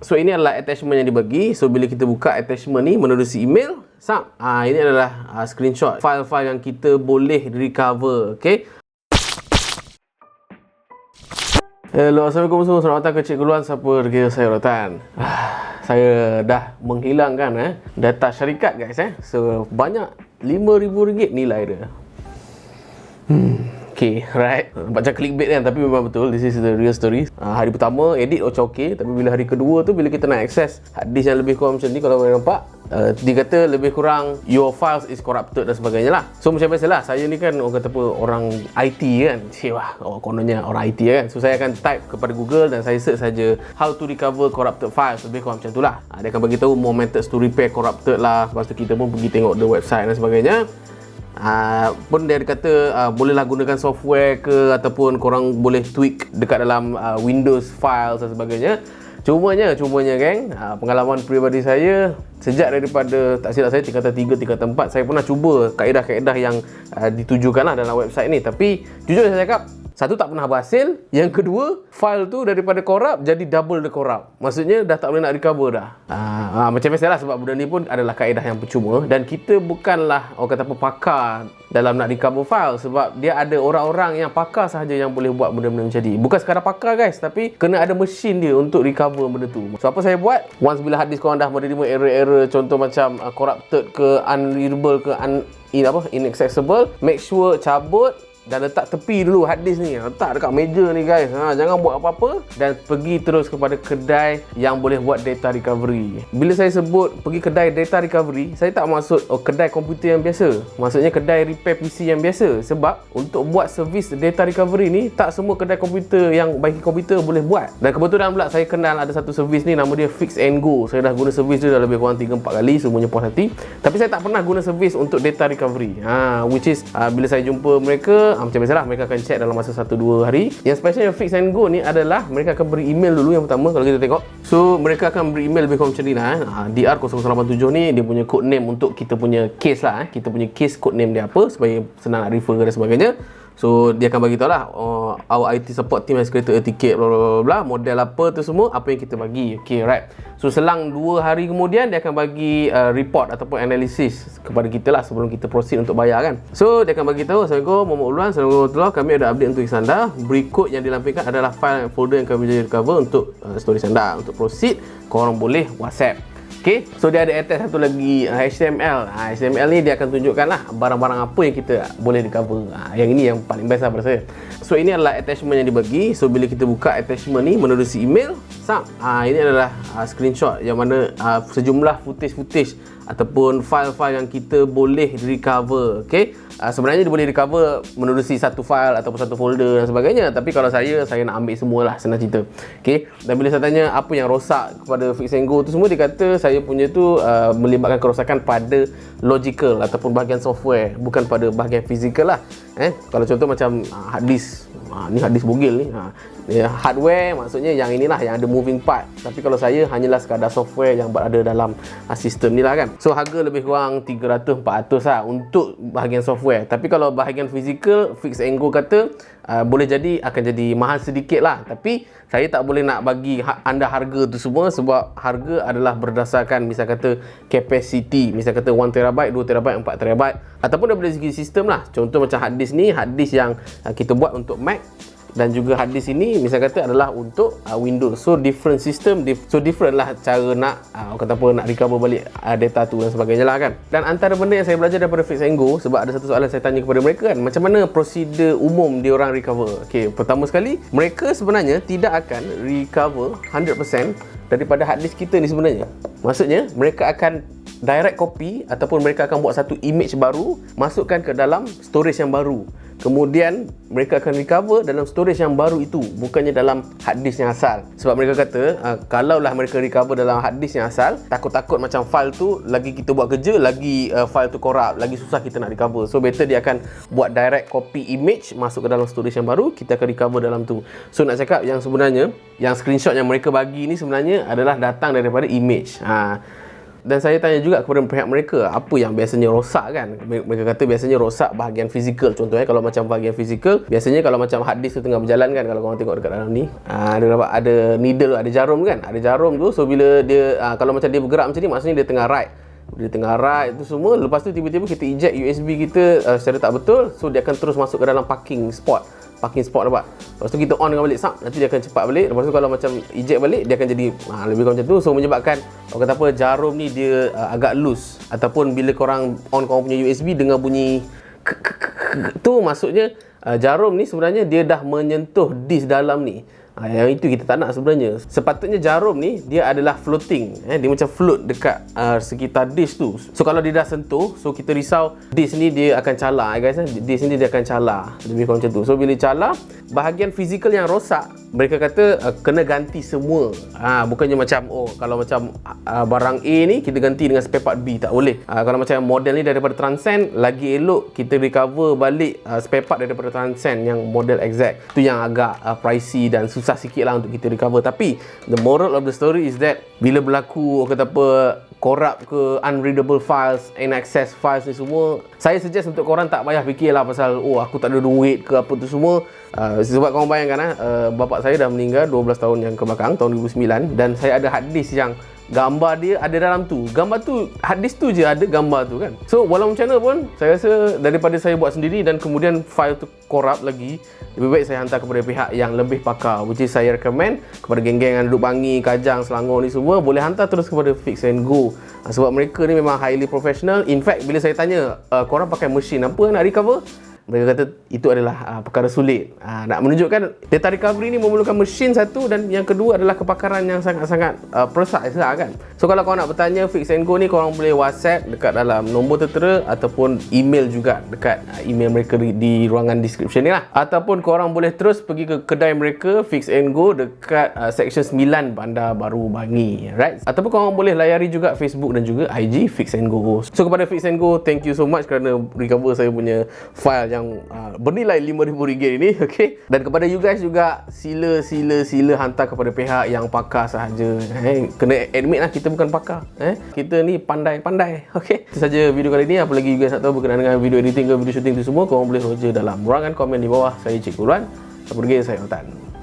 So ini adalah attachment yang dibagi. So bila kita buka attachment ni menerusi email, ini adalah screenshot file-file yang kita boleh recover. Okay. Hello, Assalamualaikum semua. Selamat datang ke Cikgu Luan. Siapa kira saya Rotan. Saya dah menghilangkan data syarikat guys. So banyak RM5,000 nilai dia. Okay, right. Macam clickbait kan, tapi memang betul. This is the real story. Hari pertama edit macam okay, tapi bila hari kedua tu, bila kita nak access hadis yang lebih kurang macam ni, kalau korang nampak, dia kata lebih kurang your files is corrupted dan sebagainya lah. So macam biasalah, saya ni kan orang kata apa, orang IT kan. Kononnya orang IT kan. So saya akan type kepada Google dan saya search saja how to recover corrupted files, lebih kurang macam tu lah. Dia akan bagi tahu more methods to repair corrupted lah. Lepas tu kita pun pergi tengok the website dan sebagainya. Pun dia kata bolehlah gunakan software ke, ataupun korang boleh tweak dekat dalam Windows files dan sebagainya. Cumanya geng, pengalaman peribadi saya sejak daripada tak silap saya tingkatan 3, tingkatan 4, saya pernah cuba kaedah-kaedah yang ditujukan lah dalam website ni. Tapi jujur saya cakap, satu, tak pernah berhasil. Yang kedua, file tu daripada corrupt jadi double the corrupt. Maksudnya dah tak boleh nak recover dah. Macam biasalah, sebab benda ni pun adalah kaedah yang percuma. Dan kita bukanlah orang kata apa, pakar dalam nak recover file. Sebab dia ada orang-orang yang pakar sahaja yang boleh buat benda-benda macam ni. Bukan sekadar pakar guys, tapi kena ada mesin dia untuk recover benda tu. So apa saya buat, once bila hard disk korang dah menerima error-error, contoh macam corrupted ke, unreadable ke, inaccessible, make sure cabut dan letak tepi dulu hard disk ni. Letak dekat meja ni guys. Jangan buat apa-apa dan pergi terus kepada kedai yang boleh buat data recovery. Bila saya sebut pergi kedai data recovery, saya tak maksud kedai komputer yang biasa. Maksudnya kedai repair PC yang biasa. Sebab untuk buat servis data recovery ni, tak semua kedai komputer yang bagi komputer boleh buat. Dan kebetulan pula saya kenal ada satu servis ni, nama dia Fix and Go. Saya dah guna servis dia dah lebih kurang 3-4 kali, semuanya puas hati. Tapi saya tak pernah guna servis untuk data recovery. Which is bila saya jumpa mereka, macam biasalah, mereka akan check dalam masa 1-2 hari. Yang special yang Fix and Go ni adalah mereka akan beri email dulu yang pertama kalau kita tengok. So mereka akan beri email lebih kurang macam ni lah. DR0087 ni dia punya code name untuk kita punya case lah. Kita punya case code name dia apa, supaya senang nak refer dan sebagainya. So dia akan bagi tahu lah, our IT support team has created a ticket bla bla bla, model apa tu semua, apa yang kita bagi. Okay, right. So selang 2 hari kemudian dia akan bagi report ataupun analisis kepada kita lah sebelum kita proceed untuk bayar kan. So dia akan bagi tahu, Assalamualaikum Muhammad Ulwan, Assalamualaikum warahmatullahi, kami ada update untuk anda. Berikut yang dilampirkan adalah file folder yang kami jadi recover untuk storage anda. Untuk proceed, korang boleh WhatsApp. Okay, so dia ada attach satu lagi HTML. HTML ni dia akan tunjukkan lah barang-barang apa yang kita boleh recover. Yang ini yang paling best lah pada saya. So ini adalah attachment yang dibagi. So bila kita buka attachment ni menerusi email, ini adalah screenshot yang mana sejumlah footage ataupun file-file yang kita boleh recover. Okay, sebenarnya dia boleh recover menerusi satu file ataupun satu folder dan sebagainya. Tapi kalau saya nak ambil semualah, senang cerita. Okay, dan bila saya tanya apa yang rosak kepada Fix and Go tu semua, dia kata saya punya tu melibatkan kerosakan pada logical ataupun bahagian software, bukan pada bahagian fizikal lah. Kalau contoh macam hard disk, ni hard disk bogel ni, hardware maksudnya yang inilah yang ada moving part. Tapi kalau saya hanyalah sekadar software yang berada dalam sistem ni lah kan. So harga lebih kurang 300-400 lah untuk bahagian software. Tapi kalau bahagian fizikal, Fix and Go kata boleh jadi akan jadi mahal sedikit lah. Tapi saya tak boleh nak bagi anda harga tu semua, sebab harga adalah berdasarkan misal kata capacity, misal kata 1TB, 2TB, 4TB, ataupun daripada segi sistem lah. Contoh macam hard disk ni, hard disk yang kita buat untuk Mac, dan juga hard disk ini misal kata adalah untuk Windows. So different system, so different lah cara nak kata apa, nak recover balik data tu dan sebagainya lah kan. Dan antara benda yang saya belajar daripada Fix and Go, sebab ada satu soalan saya tanya kepada mereka kan, macam mana prosedur umum diorang recover. Okay, pertama sekali, mereka sebenarnya tidak akan recover 100% daripada hard disk kita ni sebenarnya. Maksudnya mereka akan direct copy ataupun mereka akan buat satu image baru, masukkan ke dalam storage yang baru. Kemudian mereka akan recover dalam storage yang baru itu, bukannya dalam hard disk yang asal. Sebab mereka kata kalaulah mereka recover dalam hard disk yang asal, takut-takut macam file tu lagi kita buat kerja, lagi file tu corrupt, lagi susah kita nak recover. So better dia akan buat direct copy image, masuk ke dalam storage yang baru, kita akan recover dalam tu. So nak cakap yang sebenarnya, yang screenshot yang mereka bagi ni sebenarnya adalah datang daripada image. Dan saya tanya juga kepada pihak mereka, apa yang biasanya rosak kan. Mereka kata biasanya rosak bahagian fizikal. Contohnya kalau macam bahagian fizikal, biasanya kalau macam hard disk tu tengah berjalan kan, kalau korang tengok dekat dalam ni, ada needle, ada jarum kan, ada jarum tu. So bila dia kalau macam dia bergerak macam ni, maksudnya dia tengah write. Dia tengah write tu semua, lepas tu tiba-tiba kita eject USB kita secara tak betul, so dia akan terus masuk ke dalam parking spot nampak. Lepas tu kita on dengan balik, nanti dia akan cepat balik. Lepas tu kalau macam eject balik, dia akan jadi lebih kurang macam tu. So menyebabkan orang kata apa, jarum ni dia agak loose, ataupun bila korang on korang punya USB dengan bunyi tu, maksudnya jarum ni sebenarnya dia dah menyentuh disk dalam ni. Yang itu kita tak nak sebenarnya. Sepatutnya jarum ni dia adalah floating, dia macam float dekat sekitar disk tu. So kalau dia dah sentuh, so kita risau disk ni dia akan calar guys. Disk ni dia akan calar, lebih kurang macam tu. So bila calar, bahagian fizikal yang rosak, mereka kata kena ganti semua. Bukannya macam kalau macam barang A ni kita ganti dengan spare part B, tak boleh. Kalau macam model ni daripada Transcend, lagi elok kita recover balik spare part daripada Transcend yang model exact. Tu yang agak pricey dan susah sikit lah untuk kita recover. Tapi the moral of the story is that bila berlaku kata apa, corrupt ke, unreadable files, inaccess files ni semua, saya suggest untuk korang tak payah fikirlah pasal aku tak ada duit ke apa tu semua. Sebab korang bayangkan bapak saya dah meninggal 12 tahun yang kebelakang, tahun 2009, dan saya ada hard disk yang gambar dia ada dalam tu. Gambar tu, hard disk tu je ada gambar tu kan. So walau macam mana pun, saya rasa daripada saya buat sendiri dan kemudian file tu corrupt lagi, lebih baik saya hantar kepada pihak yang lebih pakar, which is saya recommend kepada geng-geng yang duduk Bangi, Kajang, Selangor ni semua, boleh hantar terus kepada Fix and Go. Sebab mereka ni memang highly professional. In fact, bila saya tanya korang pakai mesin apa nak recover, mereka kata itu adalah perkara sulit. Nak menunjukkan data recovery ni memerlukan mesin satu, dan yang kedua adalah kepakaran yang sangat-sangat precise lah kan. So kalau korang nak bertanya Fix and Go ni, korang boleh WhatsApp dekat dalam nombor tertera, ataupun email juga dekat email mereka di ruangan description ni lah. Ataupun korang boleh terus pergi ke kedai mereka Fix and Go dekat section 9 Bandar Baru Bangi, right? Ataupun korang boleh layari juga Facebook dan juga IG Fix and Go. So kepada Fix and Go, thank you so much kerana recover saya punya file yang bernilai RM5,000 ini, okay? Dan kepada you guys juga, sila hantar kepada pihak yang pakar sahaja. Kena admit lah, kita bukan pakar. Kita ni pandai-pandai, okay? Itu saja video kali ni. Apa lagi you guys nak tahu berkenaan dengan video editing ke video shooting tu semua, korang boleh roja dalam ruangan komen di bawah. Saya Cikgu Ran. Sampai lagi, saya Otan.